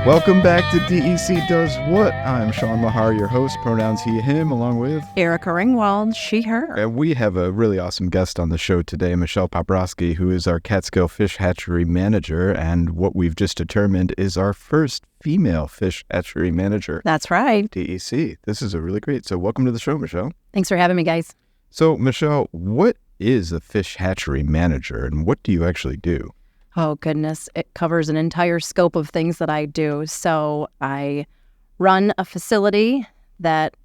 Welcome back to DEC Does What? I'm Sean Mahar, your host, pronouns he, him, along with Erica Ringwald, she, her. And we have a really awesome guest on the show today, Michelle Poprawski, who is our Catskill Fish Hatchery Manager, and what we've just determined is our first female fish hatchery manager. That's right. DEC. This is a really great. So welcome to the show, Michelle. Thanks for having me, guys. So, Michelle, what is a fish hatchery manager, and what do you actually do? Oh, goodness. It covers an entire scope of things that I do. So I run a facility that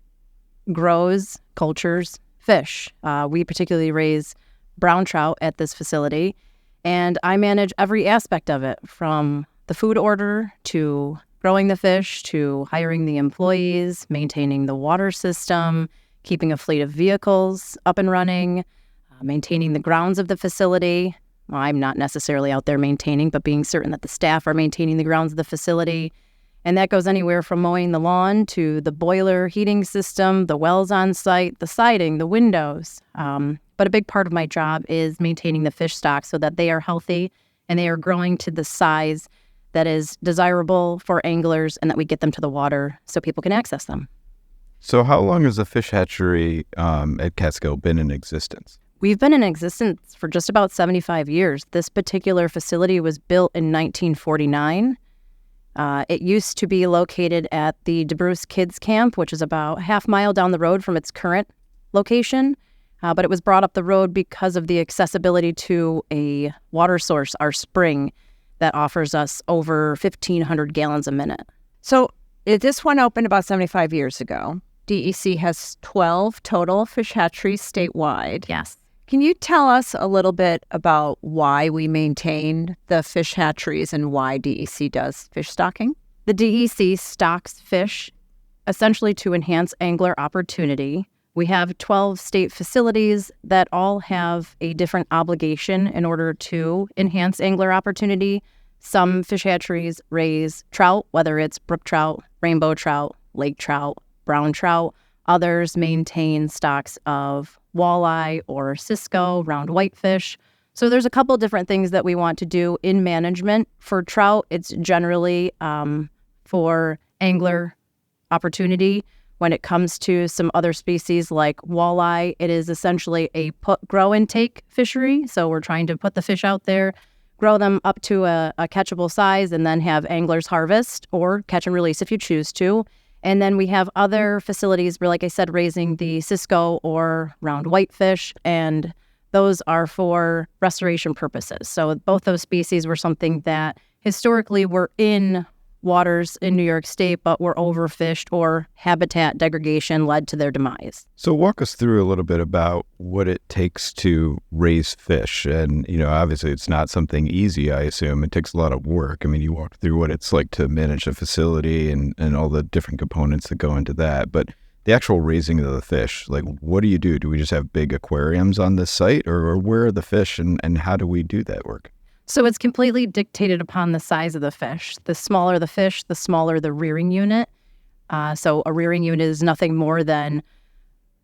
grows, cultures fish. We particularly raise brown trout at this facility, and I manage every aspect of it, from the food order to growing the fish to hiring the employees, maintaining the water system, keeping a fleet of vehicles up and running, maintaining the grounds of the facility. Well, I'm not necessarily out there maintaining, but being certain that the staff are maintaining the grounds of the facility. And that goes anywhere from mowing the lawn to the boiler heating system, the wells on site, the siding, the windows. But a big part of my job is maintaining the fish stock so that they are healthy and they are growing to the size that is desirable for anglers, and that we get them to the water so people can access them. So how long has the fish hatchery at Catskill been in existence? We've been in existence for just about 75 years. This particular facility was built in 1949. It used to be located at the DeBruce Kids Camp, which is about half mile down the road from its current location. But it was brought up the road because of the accessibility to a water source, our spring, that offers us over 1,500 gallons a minute. So this one opened about 75 years ago. DEC has 12 total fish hatcheries statewide. Yes. Can you tell us a little bit about why we maintain the fish hatcheries and why DEC does fish stocking? The DEC stocks fish essentially to enhance angler opportunity. We have 12 state facilities that all have a different obligation in order to enhance angler opportunity. Some fish hatcheries raise trout, whether it's brook trout, rainbow trout, lake trout, brown trout. Others maintain stocks of walleye or cisco, round whitefish. So there's a couple different things that we want to do in management. For trout, it's generally for angler opportunity. When it comes to some other species like walleye, it is essentially a grow and take fishery. So we're trying to put the fish out there, grow them up to a catchable size, and then have anglers harvest or catch and release if you choose to. And then we have other facilities where, like I said, raising the cisco or round whitefish, and those are for restoration purposes. So both those species were something that historically were in waters in New York State, but were overfished or habitat degradation led to their demise. So walk us through a little bit about what it takes to raise fish. And, obviously it's not something easy, I assume. It takes a lot of work. I mean, you walk through what it's like to manage a facility and all the different components that go into that. But the actual raising of the fish, like, what do you do? Do we just have big aquariums on this site, or where are the fish, and how do we do that work? So it's completely dictated upon the size of the fish. The smaller the fish, the smaller the rearing unit. So a rearing unit is nothing more than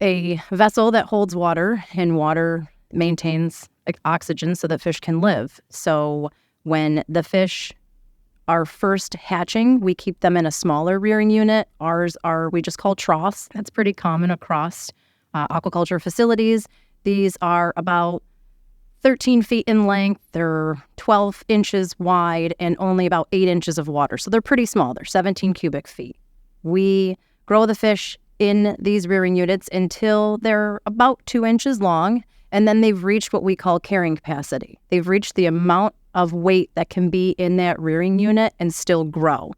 a vessel that holds water, and water maintains oxygen so that fish can live. So when the fish are first hatching, we keep them in a smaller rearing unit. Ours are, we just call troughs. That's pretty common across aquaculture facilities. These are about 13 feet in length, they're 12 inches wide, and only about 8 inches of water. So they're pretty small. They're 17 cubic feet. We grow the fish in these rearing units until they're about 2 inches long, and then they've reached what we call carrying capacity. They've reached the amount of weight that can be in that rearing unit and still grow.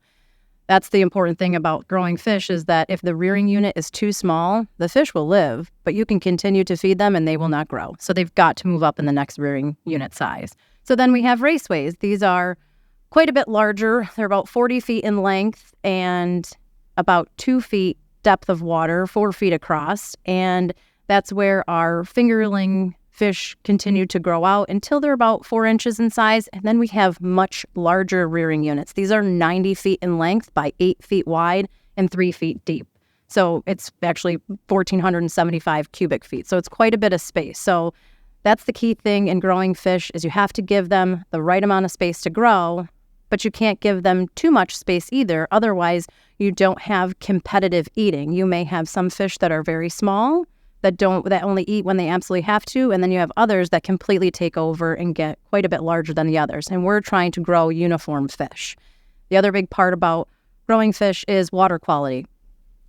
That's the important thing about growing fish, is that if the rearing unit is too small, the fish will live, but you can continue to feed them and they will not grow. So they've got to move up in the next rearing unit size. So then we have raceways. These are quite a bit larger. They're about 40 feet in length and about 2 feet depth of water, 4 feet across. And that's where our fingerling fish continue to grow out until they're about 4 inches in size. And then we have much larger rearing units. These are 90 feet in length by 8 feet wide and 3 feet deep. So it's actually 1,475 cubic feet. So it's quite a bit of space. So that's the key thing in growing fish, is you have to give them the right amount of space to grow, but you can't give them too much space either. Otherwise, you don't have competitive eating. You may have some fish that are very small that only eat when they absolutely have to, and then you have others that completely take over and get quite a bit larger than the others. And we're trying to grow uniform fish. The other big part about growing fish is water quality.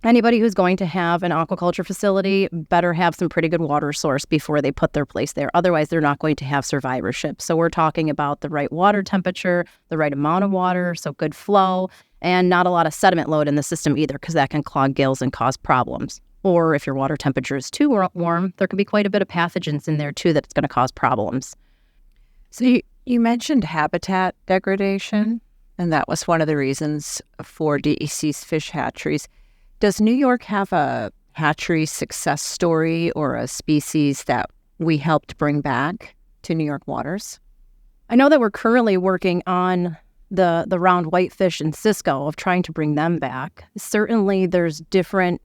Anybody who's going to have an aquaculture facility better have some pretty good water source before they put their place there. Otherwise, they're not going to have survivorship. So we're talking about the right water temperature, the right amount of water, so good flow, and not a lot of sediment load in the system either, because that can clog gills and cause problems. Or if your water temperature is too warm, there can be quite a bit of pathogens in there too that's going to cause problems. So you mentioned habitat degradation, and that was one of the reasons for DEC's fish hatcheries. Does New York have a hatchery success story or a species that we helped bring back to New York waters? I know that we're currently working on the round whitefish in Cisco of trying to bring them back. Certainly there's different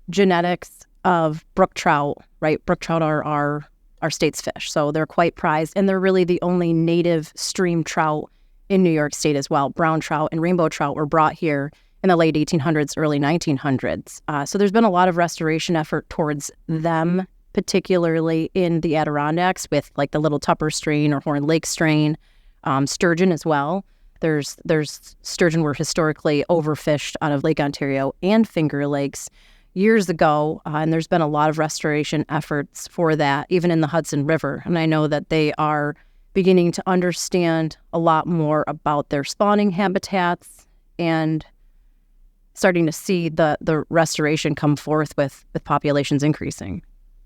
genetics of brook trout, right? Brook trout are our state's fish, so they're quite prized, and they're really the only native stream trout in New York State as well. Brown trout and rainbow trout were brought here in the late 1800s, early 1900s. So there's been a lot of restoration effort towards them, particularly in the Adirondacks with like the Little Tupper strain or Horn Lake strain, sturgeon as well. There's sturgeon were historically overfished out of Lake Ontario and Finger Lakes years ago, and there's been a lot of restoration efforts for that, even in the Hudson River. And I know that they are beginning to understand a lot more about their spawning habitats and starting to see the restoration come forth with populations increasing.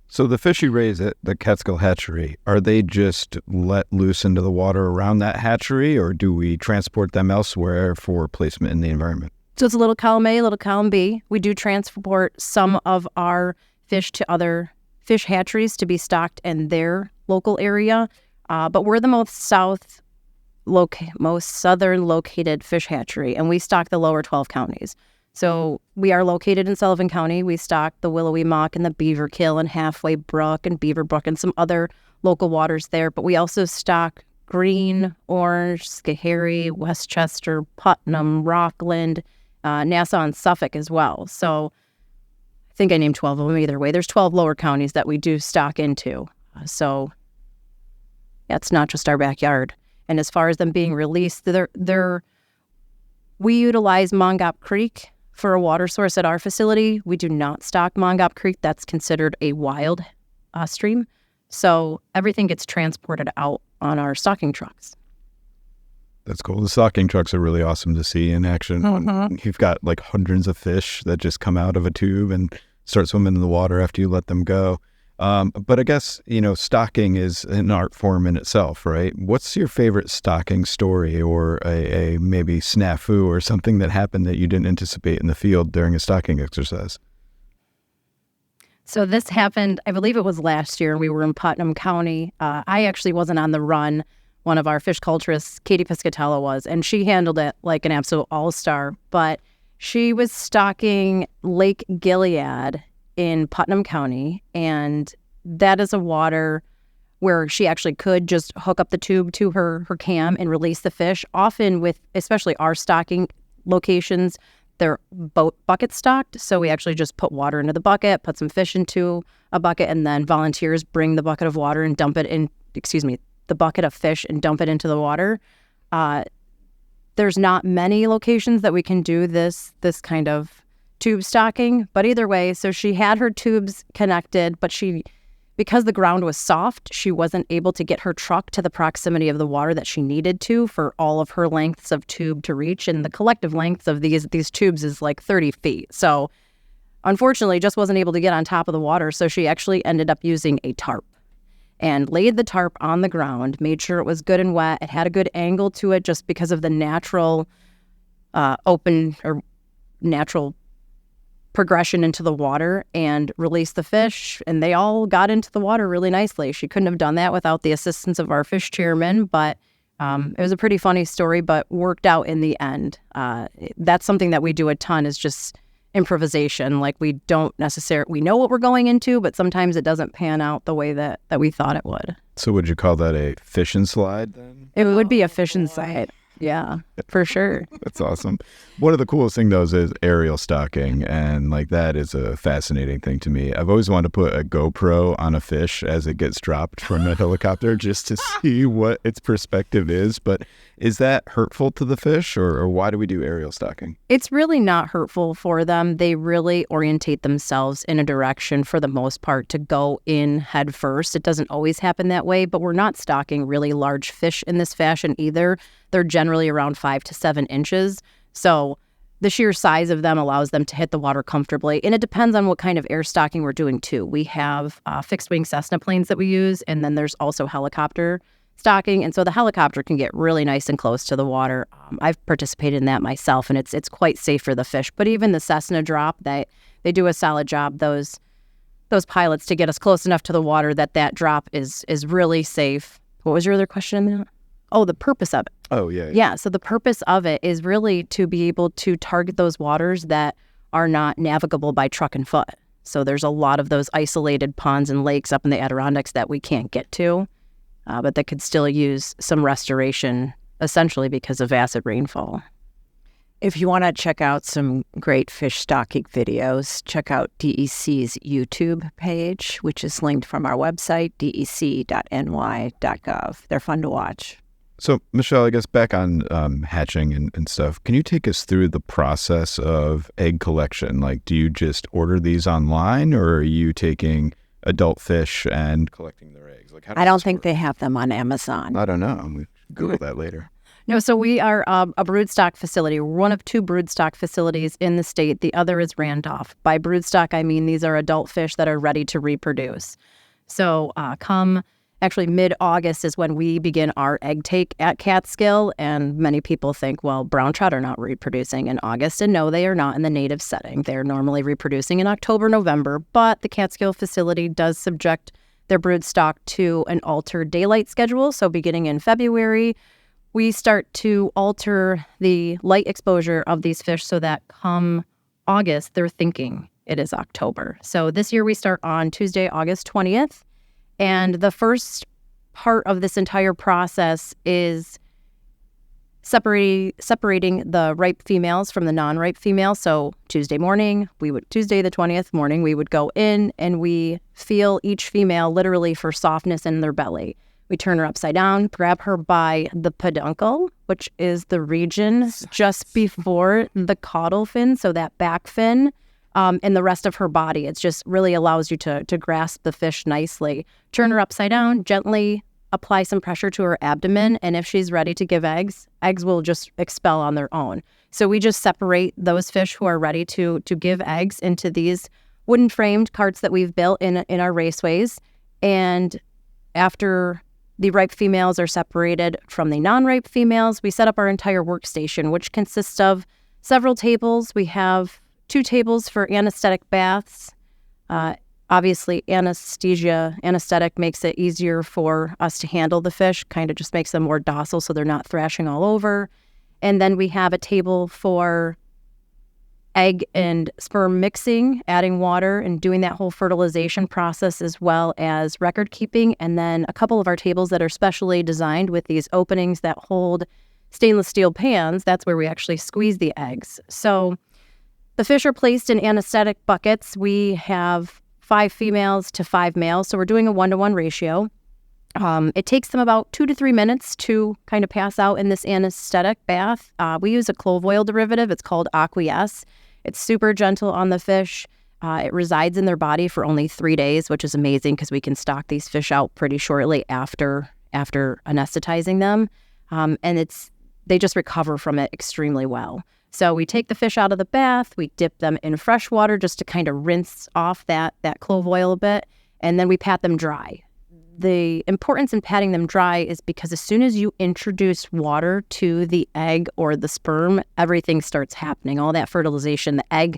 So the fish you raise at the Catskill Hatchery, are they just let loose into the water around that hatchery, or do we transport them elsewhere for placement in the environment? So it's a little column A, little column B. We do transport some of our fish to other fish hatcheries to be stocked in their local area, but we're the most southern located fish hatchery, and we stock the lower 12 counties. So we are located in Sullivan County. We stock the Willowy Muck and the Beaver Kill and Halfway Brook and Beaver Brook and some other local waters there. But we also stock Green, Orange, Schoharie, Westchester, Putnam, Rockland, Nassau, and Suffolk as well. So I think I named 12 of them either way. There's 12 lower counties that we do stock into. So yeah, it's not just our backyard. And as far as them being released, we utilize Mongop Creek for a water source at our facility. We do not stock Mongop Creek. That's considered a wild stream. So everything gets transported out on our stocking trucks. That's cool. The stocking trucks are really awesome to see in action. Mm-hmm. You've got like hundreds of fish that just come out of a tube and start swimming in the water after you let them go. But I guess, stocking is an art form in itself, right? What's your favorite stocking story, or a maybe snafu or something that happened that you didn't anticipate in the field during a stocking exercise? So this happened, I believe it was last year. We were in Putnam County. I actually wasn't on the run. One of our fish culturists, Katie Piscatella, was, and she handled it like an absolute all-star. But she was stocking Lake Gilead in Putnam County, and that is a water where she actually could just hook up the tube to her cam and release the fish. Often with, especially our stocking locations, they're bucket stocked, so we actually just put water into the bucket, put some fish into a bucket, and then volunteers bring the bucket of water and dump it in, the bucket of fish and dump it into the water. There's not many locations that we can do this kind of tube stocking, but either way, so she had her tubes connected, but because the ground was soft, she wasn't able to get her truck to the proximity of the water that she needed to for all of her lengths of tube to reach, and the collective length of these tubes is like 30 feet. So unfortunately, just wasn't able to get on top of the water, so she actually ended up using a tarp and laid the tarp on the ground, made sure it was good and wet. It had a good angle to it just because of the natural natural progression into the water, and released the fish, and they all got into the water really nicely. She couldn't have done that without the assistance of our fish chairman, but it was a pretty funny story, but worked out in the end. That's something that we do a ton, is just improvisation. Like, we know what we're going into, but sometimes it doesn't pan out the way that we thought it would. So would you call that a fish and slide then? It would be a fish and slide. Yeah, for sure. That's awesome. One of the coolest thing though is aerial stocking, and like that is a fascinating thing to me. I've always wanted to put a GoPro on a fish as it gets dropped from a helicopter just to see what its perspective is. But is that hurtful to the fish, or why do we do aerial stocking? It's really not hurtful for them. They really orientate themselves in a direction for the most part to go in head first. It doesn't always happen that way, but we're not stocking really large fish in this fashion either. They're generally around 5 to 7 inches. So the sheer size of them allows them to hit the water comfortably. And it depends on what kind of air stocking we're doing too. We have fixed-wing Cessna planes that we use, and then there's also helicopter stocking. And so the helicopter can get really nice and close to the water. I've participated in that myself, and it's quite safe for the fish. But even the Cessna drop, they do a solid job, those pilots, to get us close enough to the water that drop is really safe. What was your other question in that? Oh, the purpose of it. Oh, yeah. Yeah, so the purpose of it is really to be able to target those waters that are not navigable by truck and foot. So there's a lot of those isolated ponds and lakes up in the Adirondacks that we can't get to, but that could still use some restoration, essentially because of acid rainfall. If you want to check out some great fish stocking videos, check out DEC's YouTube page, which is linked from our website, dec.ny.gov. They're fun to watch. So, Michelle, I guess back on hatching and stuff, can you take us through the process of egg collection? Like, do you just order these online, or are you taking adult fish and collecting their eggs? Like, how does I don't this think work? they have them on Amazon. I don't know. We should Google that later. No, so we are a broodstock facility. We're one of 2 broodstock facilities in the state. The other is Randolph. By broodstock, I mean these are adult fish that are ready to reproduce. So actually, mid-August is when we begin our egg take at Catskill, and many people think, well, brown trout are not reproducing in August, and no, they are not in the native setting. They're normally reproducing in October, November, but the Catskill facility does subject their broodstock to an altered daylight schedule. So beginning in February, we start to alter the light exposure of these fish so that come August, they're thinking it is October. So this year we start on Tuesday, August 20th. And the first part of this entire process is separating the ripe females from the non-ripe females. So Tuesday the 20th morning, we would go in and we feel each female literally for softness in their belly. We turn her upside down, grab her by the peduncle, which is the region just before the caudal fin, so that back fin. And the rest of her body. It just really allows you to grasp the fish nicely. Turn her upside down, gently apply some pressure to her abdomen, and if she's ready to give eggs will just expel on their own. So we just separate those fish who are ready to give eggs into these wooden framed carts that we've built in our raceways. And after the ripe females are separated from the non-ripe females, we set up our entire workstation, which consists of several tables. We have 2 tables for anesthetic baths. Obviously, anesthetic makes it easier for us to handle the fish, kind of just makes them more docile so they're not thrashing all over. And then we have a table for egg and sperm mixing, adding water, and doing that whole fertilization process, as well as record keeping. And then a couple of our tables that are specially designed with these openings that hold stainless steel pans. That's where we actually squeeze the eggs. So the fish are placed in anesthetic buckets. We have 5 females to 5 males, so we're doing a 1-to-1 ratio. It takes them about 2 to 3 minutes to kind of pass out in this anesthetic bath. We use a clove oil derivative. It's called Aqueous. It's super gentle on the fish. It resides in their body for only 3 days, which is amazing because we can stock these fish out pretty shortly after anesthetizing them. And they just recover from it extremely well. So we take the fish out of the bath, we dip them in fresh water just to kind of rinse off that clove oil a bit, and then we pat them dry. The importance in patting them dry is because as soon as you introduce water to the egg or the sperm, everything starts happening. All that fertilization, the egg,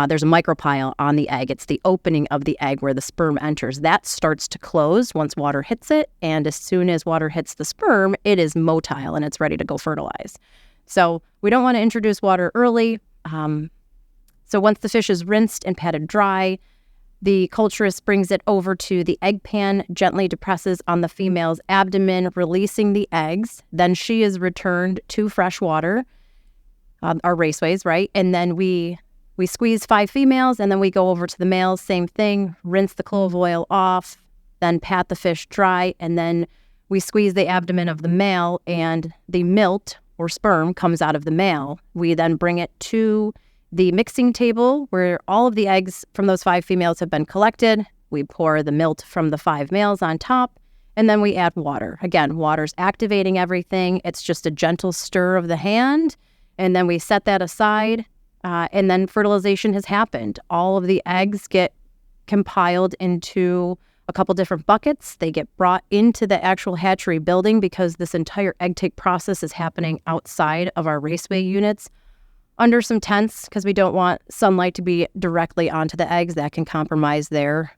there's a micropyle on the egg. It's the opening of the egg where the sperm enters. That starts to close once water hits it, and as soon as water hits the sperm, it is motile and it's ready to go fertilize. So we don't want to introduce water early. So once the fish is rinsed and patted dry, The culturist brings it over to the egg pan, gently depresses on the female's abdomen, releasing the eggs. Then she is returned to fresh water, our raceways, right? And then we squeeze 5 females, and then we go over to the males, same thing, rinse the clove oil off, then pat the fish dry, and then we squeeze the abdomen of the male, and the milt or sperm comes out of the male. We then bring it to the mixing table where all of the eggs from those 5 females have been collected. We pour the milt from the 5 males on top, and then we add water. Again, water's activating everything. It's just a gentle stir of the hand, and then we set that aside, and then fertilization has happened. All of the eggs get compiled into a couple different buckets. They get brought into the actual hatchery building because this entire egg take process is happening outside of our raceway units under some tents because we don't want sunlight to be directly onto the eggs. That can compromise their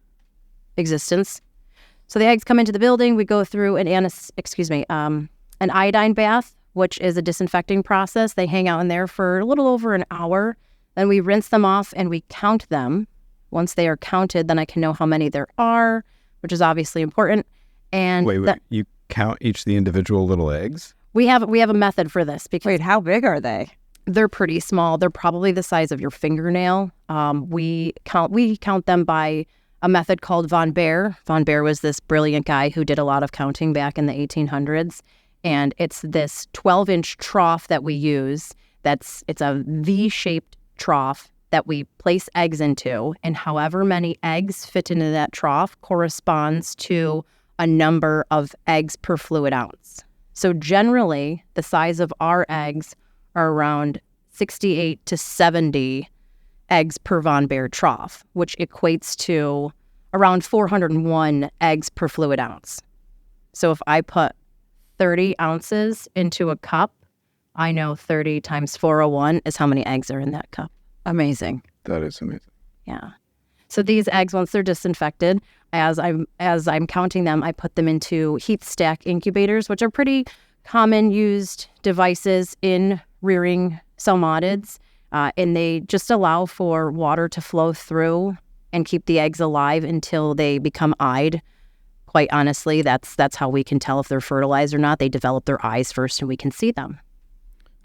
existence. So the eggs come into the building. We go through an iodine bath, which is a disinfecting process. They hang out in there for a little over an hour. Then we rinse them off and we count them. Once they are counted, then I can know how many there are, which is obviously important. And wait, you count each of the individual little eggs? We have a method for this. Because Wait, how big are they? They're pretty small. They're probably the size of your fingernail. We count them by a method called Von Baer. Von Baer was this brilliant guy who did a lot of counting back in the 1800s. And it's this 12-inch trough that we use. It's a V-shaped trough that we place eggs into, and however many eggs fit into that trough corresponds to a number of eggs per fluid ounce. So generally, the size of our eggs are around 68 to 70 eggs per Von Baer trough, which equates to around 401 eggs per fluid ounce. So if I put 30 ounces into a cup, I know 30 times 401 is how many eggs are in that cup. Amazing. That is amazing. Yeah. So these eggs, once they're disinfected, as I'm counting them, I put them into heat stack incubators, which are pretty common used devices in rearing salmonids, and they just allow for water to flow through and keep the eggs alive until they become eyed. Quite honestly, that's how we can tell if they're fertilized or not. They develop their eyes first, and we can see them.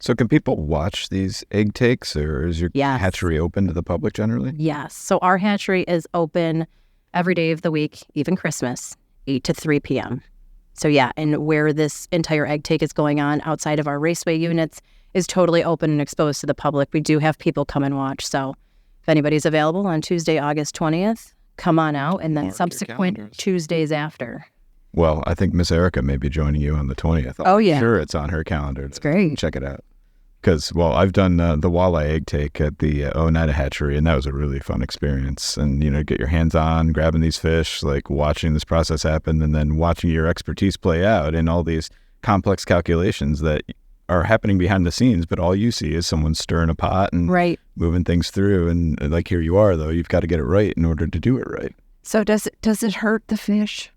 So can people watch these egg takes, or is your hatchery open to the public generally? Yes. So our hatchery is open every day of the week, even Christmas, 8 to 3 p.m. So yeah, and where this entire egg take is going on outside of our raceway units is totally open and exposed to the public. We do have people come and watch. So if anybody's available on Tuesday, August 20th, come on out, and then Mark subsequent Tuesdays after. Well, I think Miss Erica may be joining you on the 20th. Oh, yeah. I'm sure it's on her calendar. It's great. Check it out. Because, well, I've done the walleye egg take at the Oneida Hatchery, and that was a really fun experience. And, get your hands on grabbing these fish, like watching this process happen, and then watching your expertise play out in all these complex calculations that are happening behind the scenes, but all you see is someone stirring a pot and moving things through. And like, here you are, though. You've got to get it right in order to do it right. So does it hurt the fish?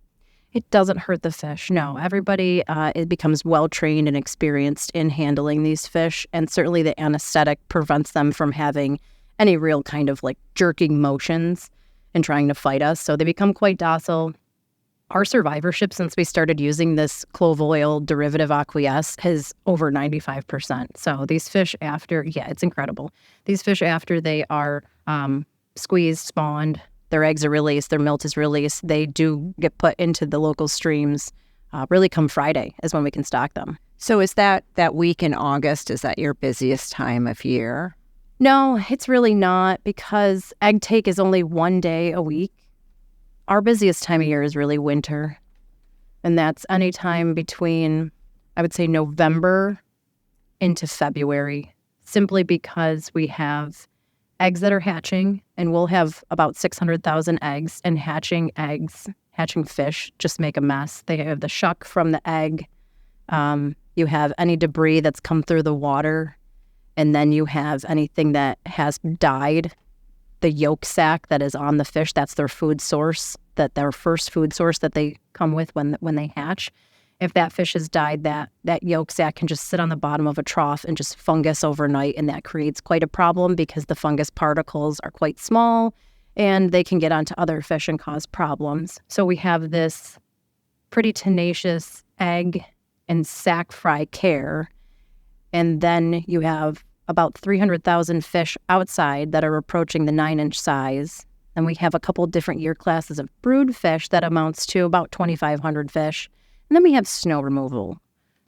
It doesn't hurt the fish. No, everybody it becomes well-trained and experienced in handling these fish. And certainly the anesthetic prevents them from having any real kind of like jerking motions and trying to fight us. So they become quite docile. Our survivorship since we started using this clove oil derivative aqueous is over 95%. So these fish after, it's incredible. These fish after they are squeezed, spawned, their eggs are released, their milt is released, they do get put into the local streams. Really come Friday is when we can stock them. So is that week in August, is that your busiest time of year? No, it's really not, because egg take is only one day a week. Our busiest time of year is really winter. And that's any time between, I would say, November into February, simply because we have eggs that are hatching, and we'll have about 600,000 eggs, and hatching fish just make a mess. They have the shuck from the egg. You have any debris that's come through the water, and then you have anything that has died. The yolk sac that is on the fish, that's their food source, that their first food source that they come with when they hatch. If that fish has died, that yolk sac can just sit on the bottom of a trough and just fungus overnight, and that creates quite a problem because the fungus particles are quite small, and they can get onto other fish and cause problems. So we have this pretty tenacious egg and sac fry care. And then you have about 300,000 fish outside that are approaching the 9-inch size. And we have a couple different year classes of brood fish that amounts to about 2,500 fish. And then we have snow removal.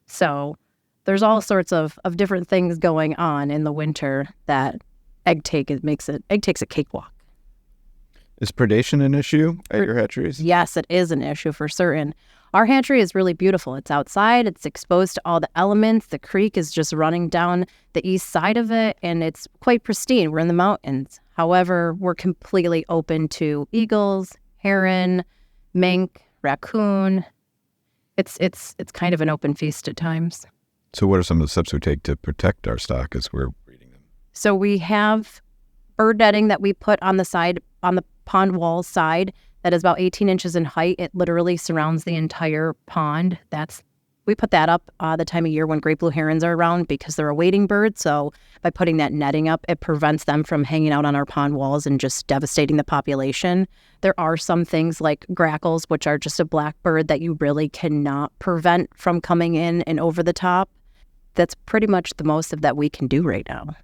So there's all sorts of different things going on in the winter that egg takes a cakewalk. Is predation an issue at your hatcheries? Yes, it is an issue for certain. Our hatchery is really beautiful. It's outside. It's exposed to all the elements. The creek is just running down the east side of it, and it's quite pristine. We're in the mountains. However, we're completely open to eagles, heron, mink, raccoon. It's kind of an open feast at times. So what are some of the steps we take to protect our stock as we're breeding them? So we have bird netting that we put on the side, on the pond wall side, that is about 18 inches in height. It literally surrounds the entire pond. We put that up the time of year when great blue herons are around because they're a wading bird. So by putting that netting up, it prevents them from hanging out on our pond walls and just devastating the population. There are some things like grackles, which are just a black bird that you really cannot prevent from coming in and over the top. That's pretty much the most of that we can do right now.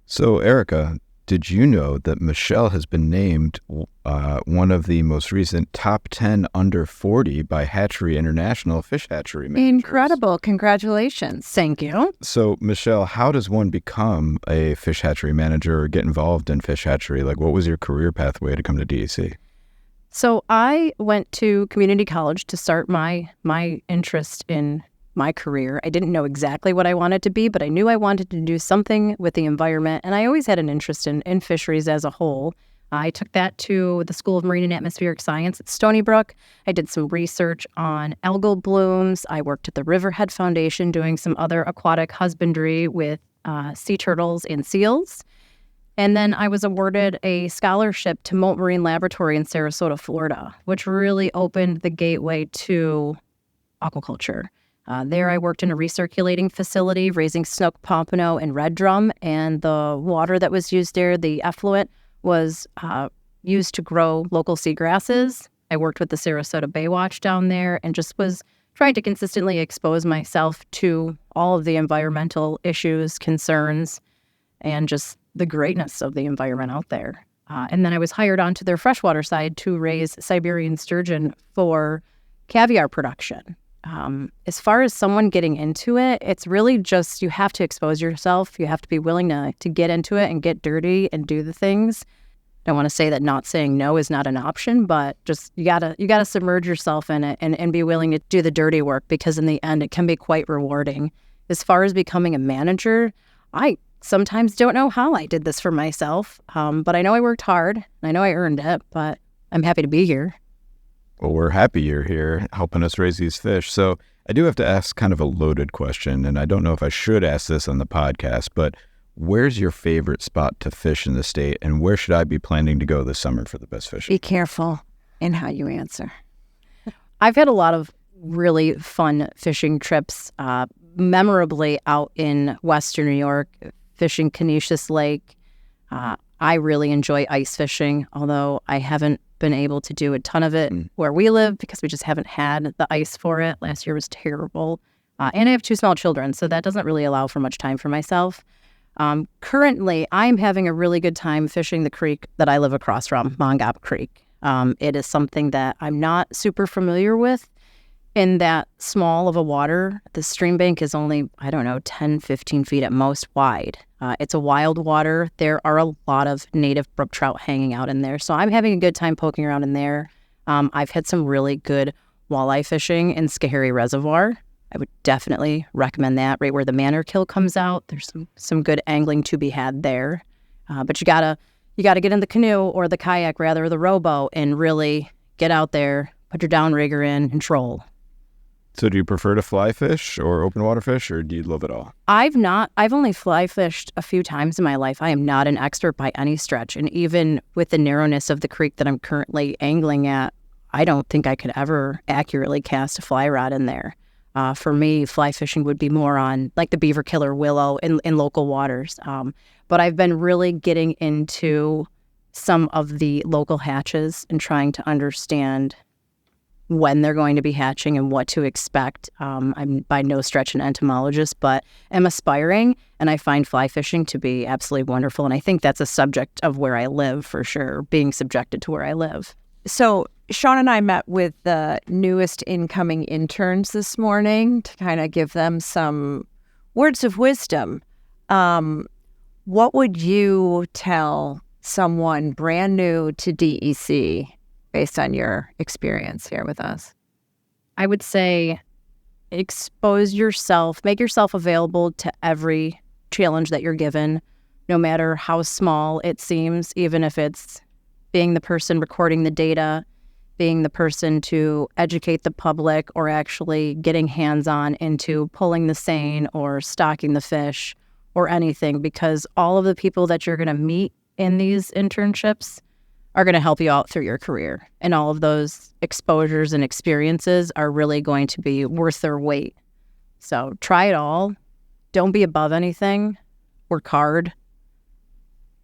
So, Erica, did you know that Michelle has been named one of the most recent top 10 under 40 by Hatchery International Fish Hatchery Managers? Incredible. Congratulations. Thank you. So, Michelle, how does one become a fish hatchery manager or get involved in fish hatchery? Like, what was your career pathway to come to DEC? So I went to community college to start my interest in my career. I didn't know exactly what I wanted to be, but I knew I wanted to do something with the environment, and I always had an interest in fisheries as a whole. I took that to the School of Marine and Atmospheric Science at Stony Brook. I did some research on algal blooms. I worked at the Riverhead Foundation doing some other aquatic husbandry with sea turtles and seals. And then I was awarded a scholarship to Moult Marine Laboratory in Sarasota, Florida, which really opened the gateway to aquaculture. There I worked in a recirculating facility raising snook, pompano, and red drum, and the water that was used there, the effluent, was used to grow local seagrasses. I worked with the Sarasota Baywatch down there and just was trying to consistently expose myself to all of the environmental issues, concerns, and just the greatness of the environment out there. And then I was hired onto their freshwater side to raise Siberian sturgeon for caviar production. As far as someone getting into it, it's really just you have to expose yourself. You have to be willing to get into it and get dirty and do the things. I don't want to say that not saying no is not an option, but just you gotta submerge yourself in it and be willing to do the dirty work, because in the end it can be quite rewarding. As far as becoming a manager, I sometimes don't know how I did this for myself, but I know I worked hard and I know I earned it, but I'm happy to be here. Well, we're happy you're here helping us raise these fish. So I do have to ask kind of a loaded question, and I don't know if I should ask this on the podcast, but where's your favorite spot to fish in the state, and where should I be planning to go this summer for the best fishing? Be careful in how you answer. I've had a lot of really fun fishing trips, memorably out in Western New York, fishing Canisius Lake. I really enjoy ice fishing, although I haven't been able to do a ton of it where we live because we just haven't had the ice for it. Last year was terrible. And I have 2 small children, so that doesn't really allow for much time for myself. Currently, I'm having a really good time fishing the creek that I live across from, Mongop Creek. It is something that I'm not super familiar with in that small of a water. The stream bank is only, 10, 15 feet at most wide. It's a wild water. There are a lot of native brook trout hanging out in there. So I'm having a good time poking around in there. I've had some really good walleye fishing in Schoharie Reservoir. I would definitely recommend that, right where the Manor Kill comes out. There's some good angling to be had there. But you gotta get in the canoe, or the kayak rather, or the rowboat, and really get out there, put your downrigger in, and troll. So do you prefer to fly fish or open water fish, or do you love it all? I've only fly fished a few times in my life. I am not an expert by any stretch. And even with the narrowness of the creek that I'm currently angling at, I don't think I could ever accurately cast a fly rod in there. For me, fly fishing would be more on like the beaver killer willow in local waters. But I've been really getting into some of the local hatches and trying to understand when they're going to be hatching and what to expect. I'm by no stretch an entomologist, but am aspiring, and I find fly fishing to be absolutely wonderful. And I think that's a subject of where I live for sure, being subjected to where I live. So Sean and I met with the newest incoming interns this morning to kind of give them some words of wisdom. What would you tell someone brand new to DEC based on your experience here with us? I would say expose yourself, make yourself available to every challenge that you're given, no matter how small it seems, even if it's being the person recording the data, being the person to educate the public, or actually getting hands-on into pulling the seine or stocking the fish or anything, because all of the people that you're going to meet in these internships are going to help you out through your career. And all of those exposures and experiences are really going to be worth their weight. So try it all. Don't be above anything. Work hard,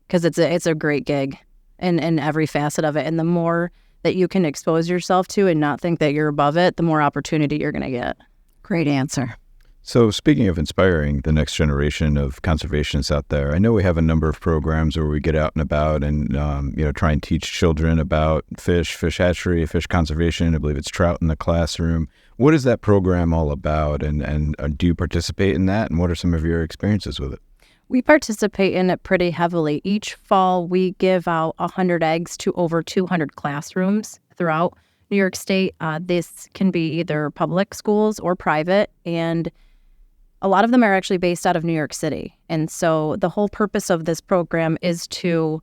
because it's a great gig in every facet of it. And the more that you can expose yourself to and not think that you're above it, the more opportunity you're going to get. Great answer. So speaking of inspiring the next generation of conservationists out there, I know we have a number of programs where we get out and about and, try and teach children about fish hatchery, fish conservation. I believe it's trout in the classroom. What is that program all about? And do you participate in that? And what are some of your experiences with it? We participate in it pretty heavily. Each fall, we give out 100 eggs to over 200 classrooms throughout New York State. This can be either public schools or private, and a lot of them are actually based out of New York City. And so the whole purpose of this program is to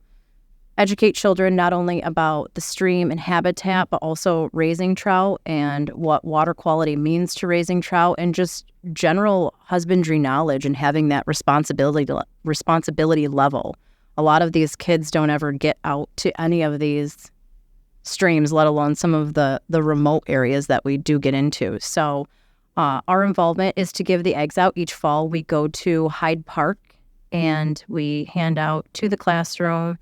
educate children not only about the stream and habitat, but also raising trout and what water quality means to raising trout, and just general husbandry knowledge and having that responsibility level. A lot of these kids don't ever get out to any of these streams, let alone some of the remote areas that we do get into. So our involvement is to give the eggs out each fall. We go to Hyde Park and we hand out to the classroom,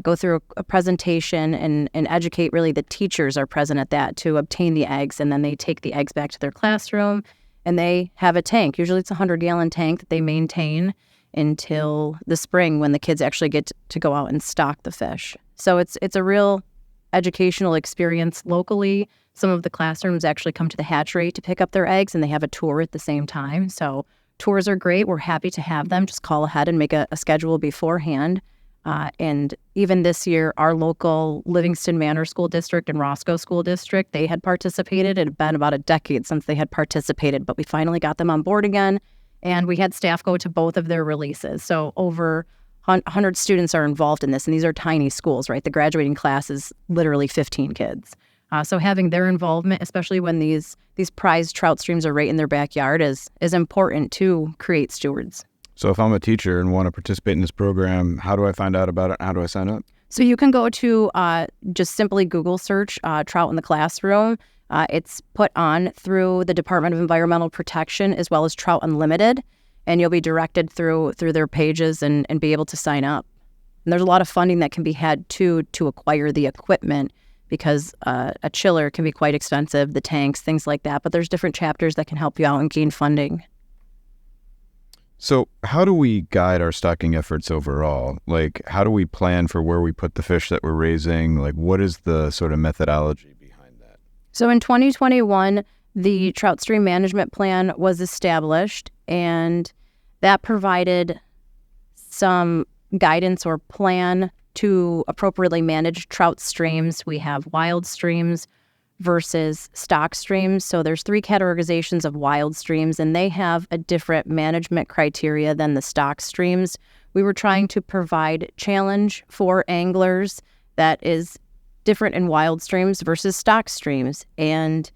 go through a presentation and educate. Really, the teachers are present at that to obtain the eggs, and then they take the eggs back to their classroom and they have a tank. Usually it's a 100-gallon tank that they maintain until the spring when the kids actually get to go out and stock the fish. So it's a real educational experience locally. Some of the classrooms actually come to the hatchery to pick up their eggs, and they have a tour at the same time. So tours are great. We're happy to have them. Just call ahead and make a schedule beforehand. And even this year, our local Livingston Manor School District and Roscoe School District, they had participated. It had been about a decade since they had participated, but we finally got them on board again. And we had staff go to both of their releases. So over 100 students are involved in this, and these are tiny schools, right? The graduating class is literally 15 kids. So having their involvement, especially when these prized trout streams are right in their backyard, is important to create stewards. So if I'm a teacher and want to participate in this program, how do I find out about it? How do I sign up? So you can go to just simply Google search trout in the classroom. It's put on through the Department of Environmental Protection as well as Trout Unlimited, and you'll be directed through their pages and be able to sign up. And there's a lot of funding that can be had to acquire the equipment, because a chiller can be quite expensive, the tanks, things like that. But there's different chapters that can help you out and gain funding. So how do we guide our stocking efforts overall? Like, how do we plan for where we put the fish that we're raising? Like, what is the sort of methodology behind that? So in 2021, the Trout Stream Management Plan was established, and that provided some guidance or plan to appropriately manage trout streams. We have wild streams versus stock streams. So there's 3 categorizations of wild streams, and they have a different management criteria than the stock streams. We were trying to provide challenge for anglers that is different in wild streams versus stock streams. And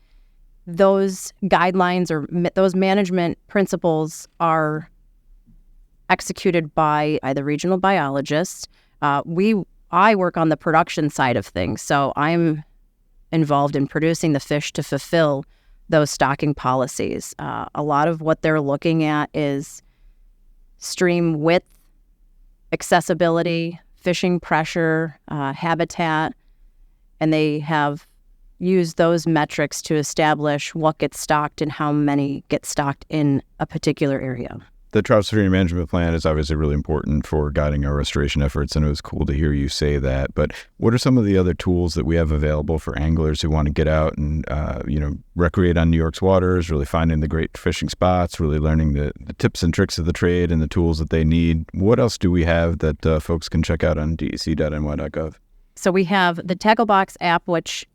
those guidelines or those management principles are executed by the regional biologists. I work on the production side of things, so I'm involved in producing the fish to fulfill those stocking policies. A lot of what they're looking at is stream width, accessibility, fishing pressure, habitat, and they have used those metrics to establish what gets stocked and how many get stocked in a particular area. The trout stream management plan is obviously really important for guiding our restoration efforts, and it was cool to hear you say that. But what are some of the other tools that we have available for anglers who want to get out and, recreate on New York's waters, really finding the great fishing spots, really learning the tips and tricks of the trade and the tools that they need? What else do we have that folks can check out on dec.ny.gov? So we have the Tackle Box app, which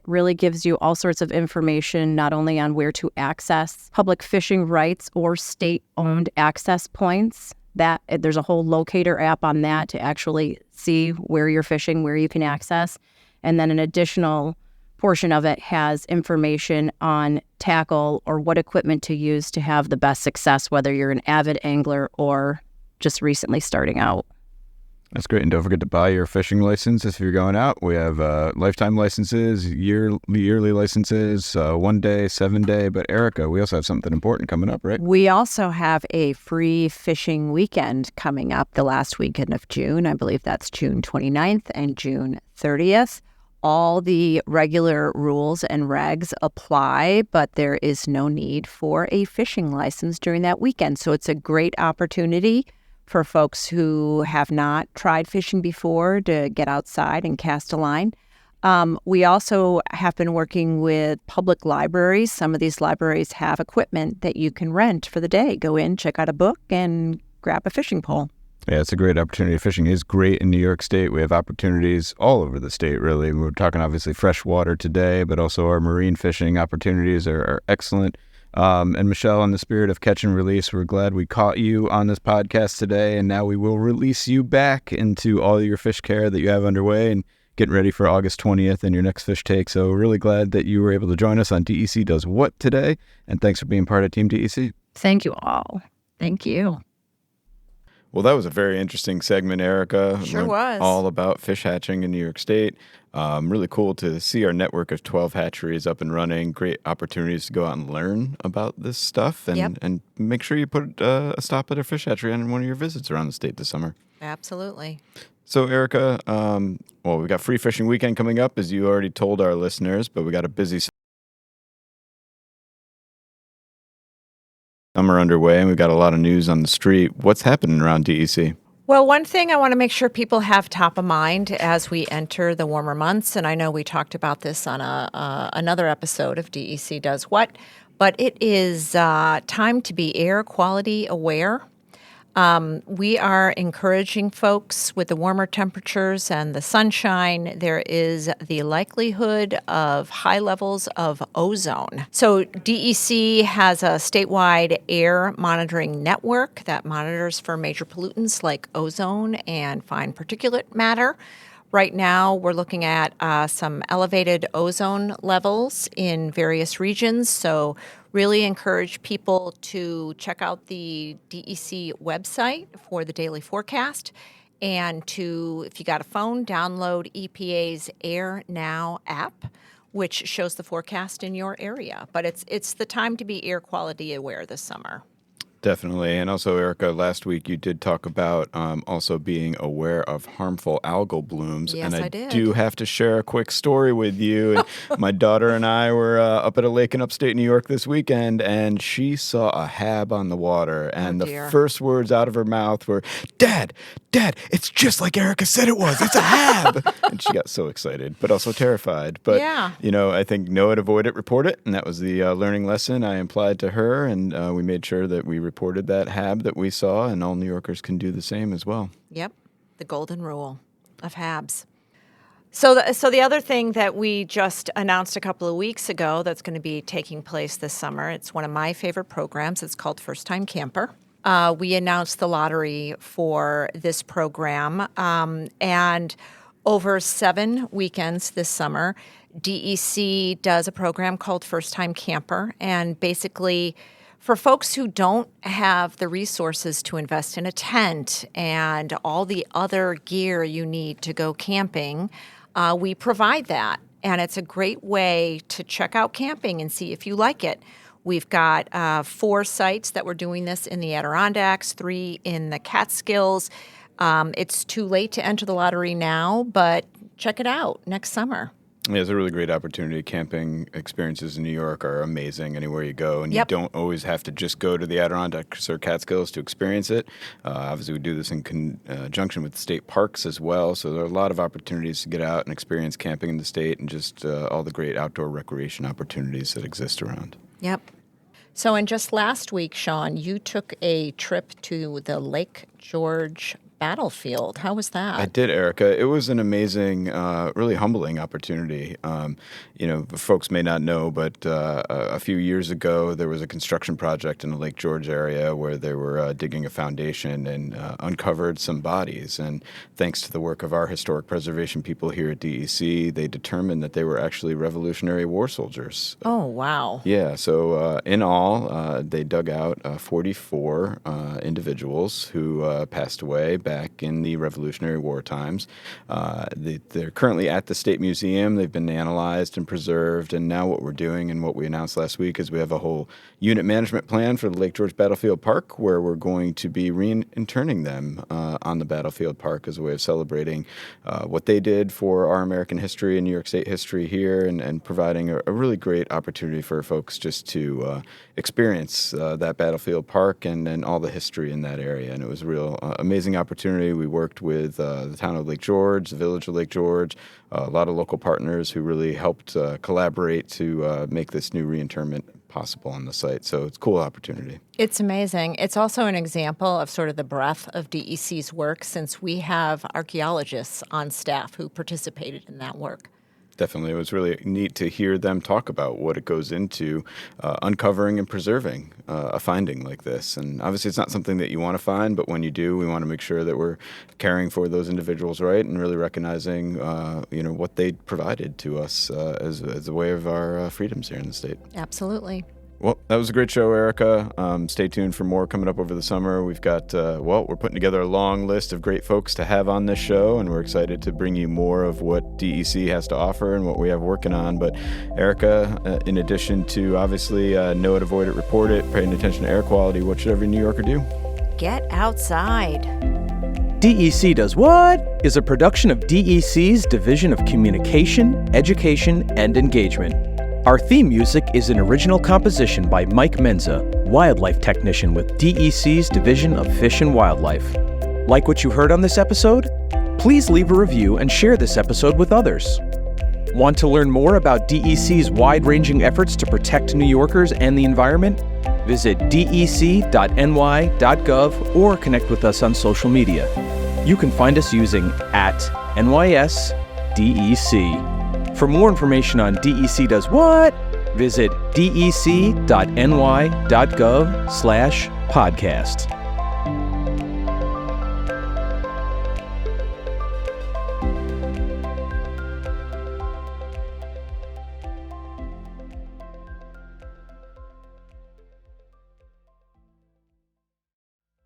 really gives you all sorts of information, not only on where to access public fishing rights or state-owned access points. There's a whole locator app on that to actually see where you're fishing, where you can access. And then an additional portion of it has information on tackle or what equipment to use to have the best success, whether you're an avid angler or just recently starting out. That's great. And don't forget to buy your fishing license if you're going out. We have lifetime licenses, yearly licenses, 1 day, 7 day. But Erica, we also have something important coming up, right? We also have a free fishing weekend coming up the last weekend of June. I believe that's June 29th and June 30th. All the regular rules and regs apply, but there is no need for a fishing license during that weekend. So it's a great opportunity for folks who have not tried fishing before to get outside and cast a line. We also have been working with public libraries. Some of these libraries have equipment that you can rent for the day. Go in, check out a book, and grab a fishing pole. Yeah, it's a great opportunity. Fishing is great in New York State. We have opportunities all over the state, really. We're talking obviously freshwater today, but also our marine fishing opportunities are excellent. And Michelle, in the spirit of catch and release, we're glad we caught you on this podcast today, and now we will release you back into all your fish care that you have underway and getting ready for August 20th and your next fish take. So we're really glad that you were able to join us on DEC Does What today, and thanks for being part of Team DEC. Thank you all. Thank you. Well, that was a very interesting segment, Erica. Sure was. All about fish hatching in New York State. Really cool to see our network of 12 hatcheries up and running. Great opportunities to go out and learn about this stuff and make sure you put a stop at a fish hatchery on one of your visits around the state this summer. Absolutely. So, Erica, we got Free Fishing Weekend coming up, as you already told our listeners, but we got a busy summer underway, and we've got a lot of news on the street. What's happening around DEC? Well, one thing I want to make sure people have top of mind as we enter the warmer months, and I know we talked about this on another episode of DEC Does What, but it is time to be air quality aware. We are encouraging folks with the warmer temperatures and the sunshine. There is the likelihood of high levels of ozone. So DEC has a statewide air monitoring network that monitors for major pollutants like ozone and fine particulate matter. Right now, we're looking at some elevated ozone levels in various regions, so really encourage people to check out the DEC website for the daily forecast and to, if you got a phone, download EPA's Air Now app, which shows the forecast in your area. But it's the time to be air quality aware this summer. Definitely. And also, Erica, last week you did talk about also being aware of harmful algal blooms. Yes, and I did. Do have to share a quick story with you. And my daughter and I were up at a lake in upstate New York this weekend, and she saw a hab on the water. And the first words out of her mouth were, Dad, it's just like Erica said it was. It's a hab. And she got so excited, but also terrified. But, I think know it, avoid it, report it. And that was the learning lesson I implied to her. And we made sure that we reported that hab that we saw, and all New Yorkers can do the same as well. Yep, the golden rule of habs. So the other thing that we just announced a couple of weeks ago that's going to be taking place this summer, it's one of my favorite programs. It's called First Time Camper. We announced the lottery for this program, and over 7 weekends this summer, DEC does a program called First Time Camper, and basically for folks who don't have the resources to invest in a tent and all the other gear you need to go camping, we provide that. And it's a great way to check out camping and see if you like it. We've got 4 sites that we're doing this in the Adirondacks, 3 in the Catskills. It's too late to enter the lottery now, but check it out next summer. Yeah, it's a really great opportunity. Camping experiences in New York are amazing anywhere you go, and you don't always have to just go to the Adirondacks or Catskills to experience it. Obviously, we do this in conjunction with state parks as well, so there are a lot of opportunities to get out and experience camping in the state and just all the great outdoor recreation opportunities that exist around. Yep. So, and just last week, Sean, you took a trip to the Lake George battlefield. How was that? I did, Erica. It was an amazing, really humbling opportunity. Folks may not know, but a few years ago, there was a construction project in the Lake George area where they were digging a foundation and uncovered some bodies. And thanks to the work of our historic preservation people here at DEC, they determined that they were actually Revolutionary War soldiers. Oh, wow. Yeah. So in all, they dug out 44 individuals who passed away back in the Revolutionary War times. They're currently at the State Museum. They've been analyzed and preserved, and now what we're doing and what we announced last week is we have a whole unit management plan for the Lake George Battlefield Park where we're going to be reinterning them on the Battlefield Park as a way of celebrating what they did for our American history and New York State history here and providing a really great opportunity for folks just to experience that Battlefield Park and all the history in that area. And it was a real amazing opportunity. We worked with the town of Lake George, the village of Lake George, a lot of local partners who really helped collaborate to make this new reinterment possible on the site. So it's a cool opportunity. It's amazing. It's also an example of sort of the breadth of DEC's work since we have archaeologists on staff who participated in that work. Definitely. It was really neat to hear them talk about what it goes into uncovering and preserving a finding like this. And obviously it's not something that you want to find, but when you do, we want to make sure that we're caring for those individuals right and really recognizing what they provided to us as a way of our freedoms here in the state. Absolutely. Well, that was a great show, Erica. Stay tuned for more coming up over the summer. We've got, we're putting together a long list of great folks to have on this show, and we're excited to bring you more of what DEC has to offer and what we have working on. But Erica, in addition to obviously know it, avoid it, report it, paying attention to air quality, what should every New Yorker do? Get outside. DEC Does What is a production of DEC's Division of Communication, Education, and Engagement. Our theme music is an original composition by Mike Menza, wildlife technician with DEC's Division of Fish and Wildlife. Like what you heard on this episode? Please leave a review and share this episode with others. Want to learn more about DEC's wide-ranging efforts to protect New Yorkers and the environment? Visit dec.ny.gov or connect with us on social media. You can find us using @NYSDEC. For more information on DEC Does What, visit dec.ny.gov/podcast.